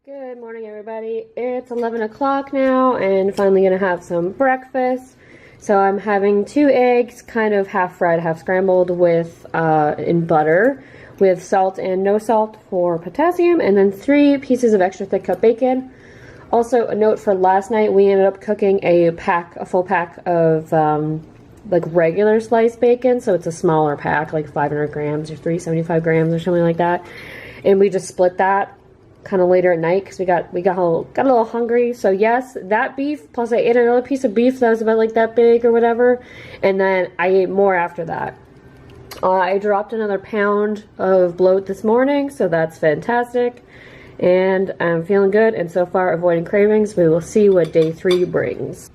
Good morning, everybody. It's 11 o'clock now and finally gonna have some breakfast. So I'm having 2 eggs, kind of half fried, half scrambled with in butter with salt and no salt for potassium, and then 3 pieces of extra thick cut bacon. Also, a note for last night, we ended up cooking a full pack of like regular sliced bacon, so it's a smaller pack, like 500 grams or 375 grams or something like that. And we just split that kind of later at night because we got a little hungry. So yes, that beef plus I ate another piece of beef that was about like that big or whatever, and then I ate more after that. I dropped another pound of bloat this morning, so that's fantastic, and I'm feeling good, and so far avoiding cravings. We will see what day 3 brings.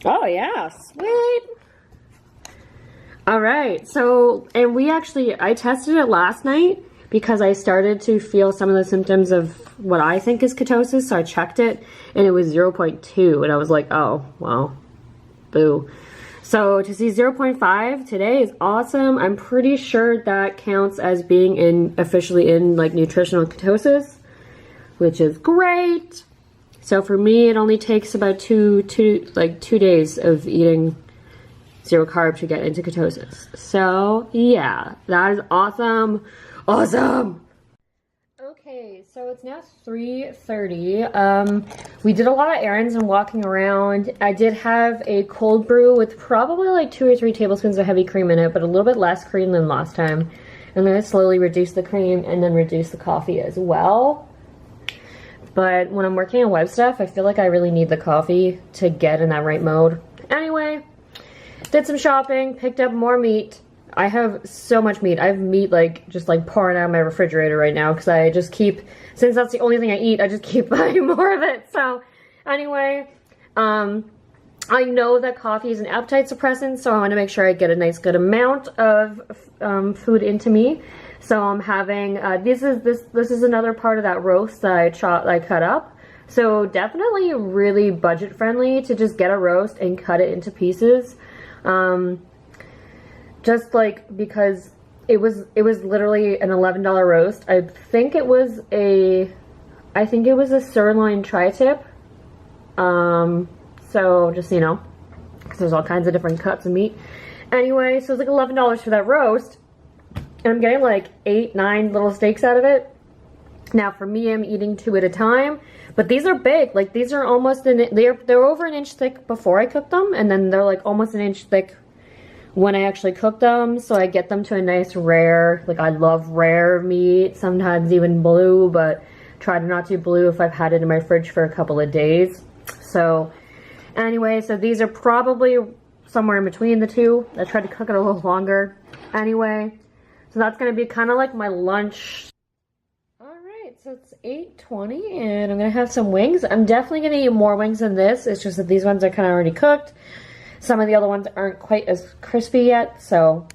Oh yeah, sweet. All right, so, and I tested it last night because I started to feel some of the symptoms of what I think is ketosis, so I checked it, and it was 0.2, and I was like, oh, well, boo. So to see 0.5 today is awesome. I'm pretty sure that counts as being officially in like nutritional ketosis, which is great. So for me, it only takes about two days of eating zero carb to get into ketosis. So yeah, that is awesome. Awesome. Okay, so it's now 3:30. We did a lot of errands and walking around. I did have a cold brew with probably like 2 or 3 tablespoons of heavy cream in it, but a little bit less cream than last time. I'm going to slowly reduce the cream and then reduce the coffee as well. But when I'm working on web stuff, I feel like I really need the coffee to get in that right mode. Anyway, did some shopping, picked up more meat. I have so much meat. I have meat just pouring out of my refrigerator right now because I just keep, since that's the only thing I eat, I just keep buying more of it. So anyway, I know that coffee is an appetite suppressant, so I want to make sure I get a nice good amount of food into me. So I'm having this is another part of that roast that I cut up. So definitely really budget friendly to just get a roast and cut it into pieces. Just because it was literally an $11 roast. I think it was a sirloin tri-tip. So just, you know, because there's all kinds of different cuts of meat. Anyway, so it's like $11 for that roast. And I'm getting like 8, 9 little steaks out of it. Now for me, I'm eating 2 at a time, but these are big. Like these are almost they're over an inch thick before I cook them, and then they're like almost an inch thick when I actually cook them. So I get them to a nice rare, like I love rare meat, sometimes even blue, but try to not do blue if I've had it in my fridge for a couple of days. So anyway, so these are probably somewhere in between the two. I tried to cook it a little longer. Anyway, so that's going to be kind of like my lunch. Alright, so it's 8:20 and I'm going to have some wings. I'm definitely going to eat more wings than this. It's just that these ones are kind of already cooked. Some of the other ones aren't quite as crispy yet, so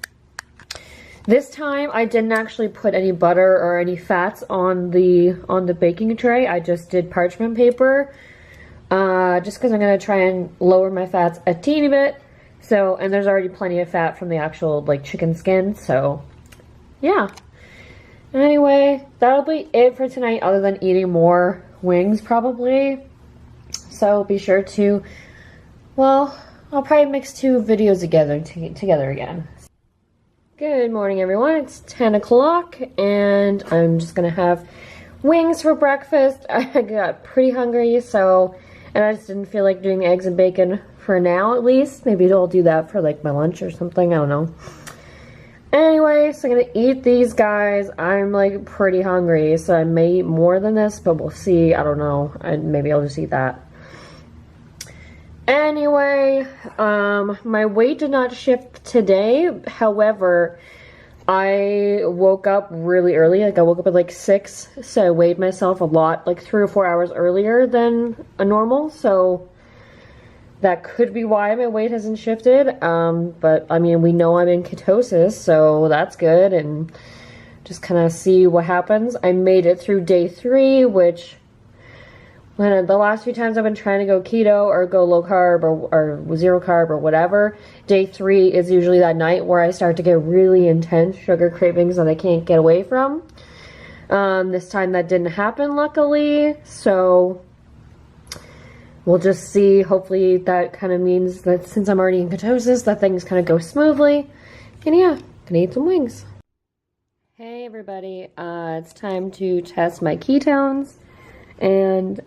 this time I didn't actually put any butter or any fats on the baking tray. I just did parchment paper, just because I'm going to try and lower my fats a teeny bit. So, and there's already plenty of fat from the actual chicken skin, so yeah. Anyway, that'll be it for tonight, other than eating more wings probably. So be sure to, well, I'll probably mix 2 videos together again. Good morning, everyone. It's 10 o'clock, and I'm just going to have wings for breakfast. I got pretty hungry, and I just didn't feel like doing eggs and bacon for now, at least. Maybe I'll do that for, my lunch or something. I don't know. Anyway, so I'm going to eat these guys. I'm, pretty hungry, so I may eat more than this, but we'll see. I don't know. Maybe I'll just eat that. Anyway, my weight did not shift today. However, I woke up really early. I woke up at 6, so I weighed myself a lot, 3 or 4 hours earlier than a normal. So that could be why my weight hasn't shifted. But I mean, we know I'm in ketosis, so that's good. And just kind of see what happens. I made it through day 3, which, when the last few times I've been trying to go keto or go low carb or zero carb or whatever, day 3 is usually that night where I start to get really intense sugar cravings that I can't get away from. This time that didn't happen, luckily, so we'll just see. Hopefully that kind of means that since I'm already in ketosis, that things kind of go smoothly. And yeah, gonna eat some wings. Hey everybody, it's time to test my ketones. And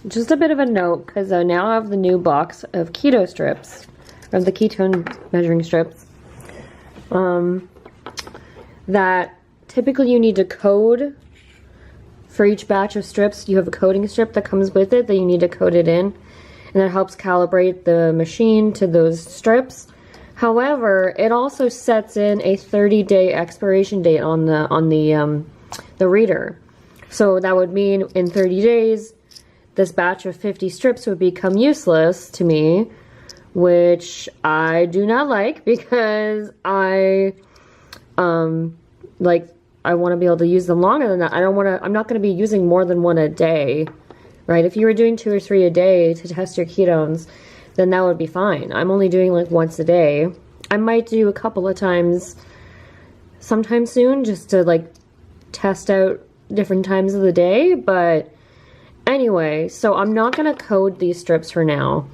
just a bit of a note, because I now have the new box of keto strips, or the ketone measuring strips, that typically you need to code for each batch of strips. You have a coding strip that comes with it that you need to code it in, and that helps calibrate the machine to those strips. However, it also sets in a 30-day expiration date on the reader. So that would mean in 30 days, this batch of 50 strips would become useless to me, which I do not like, because I want to be able to use them longer than that. I'm not going to be using more than one a day, right? If you were doing 2 or 3 a day to test your ketones, then that would be fine. I'm only doing like once a day. I might do a couple of times sometime soon, just to like test out different times of the day. But anyway, so I'm not going to code these strips for now.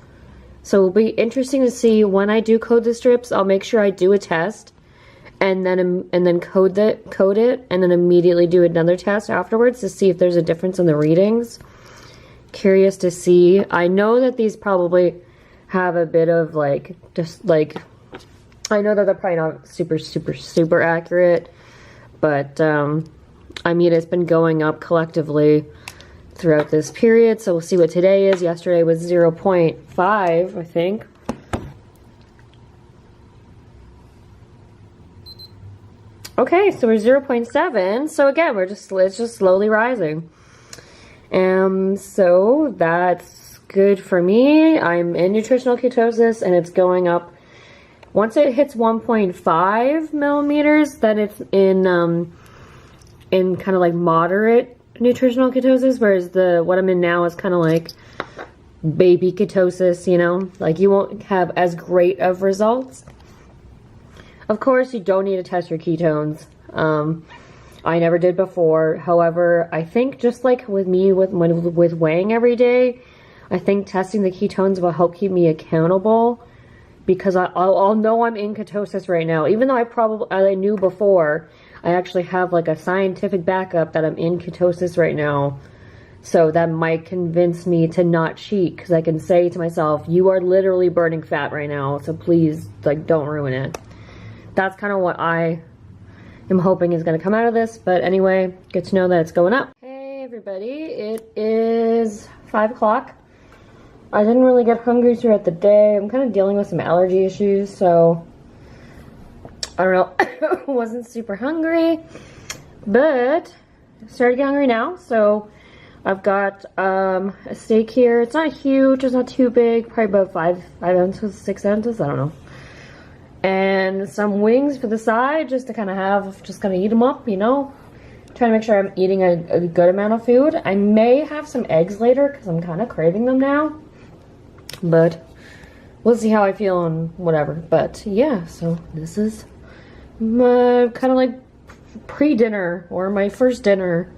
So it'll be interesting to see when I do code the strips. I'll make sure I do a test and then code it, and then immediately do another test afterwards to see if there's a difference in the readings. Curious to see. I know that these probably have a bit of like, just like, I know that they're probably not super accurate, but I mean, it's been going up collectively throughout this period, so we'll see what today is. Yesterday was 0.5, I think. Okay, so we're 0.7. So again, it's just slowly rising. So that's good for me. I'm in nutritional ketosis, and it's going up. Once it hits 1.5 millimeters, then it's in kind of like moderate nutritional ketosis, whereas what I'm in now is kind of like baby ketosis, you know? Like, you won't have as great of results. Of course, you don't need to test your ketones. I never did before. However, I think just like with me with weighing every day, I think testing the ketones will help keep me accountable, because I'll know I'm in ketosis right now. Even though I knew before, I actually have like a scientific backup that I'm in ketosis right now. So that might convince me to not cheat, because I can say to myself, you are literally burning fat right now, so please, like, don't ruin it. That's kind of what I am hoping is going to come out of this. But anyway, good to know that it's going up. Hey everybody, it is 5 o'clock. I didn't really get hungry throughout the day. I'm kind of dealing with some allergy issues, so I don't know. Wasn't super hungry, but started getting hungry now. So I've got a steak here. It's not huge, it's not too big, probably about 5 ounces, 6 ounces, I don't know. And some wings for the side, just to kind of have, just kind of eat them up, you know. Trying to make sure I'm eating a good amount of food. I may have some eggs later, because I'm kind of craving them now. But we'll see how I feel and whatever. But yeah, so this is my kind of like pre-dinner, or my first dinner.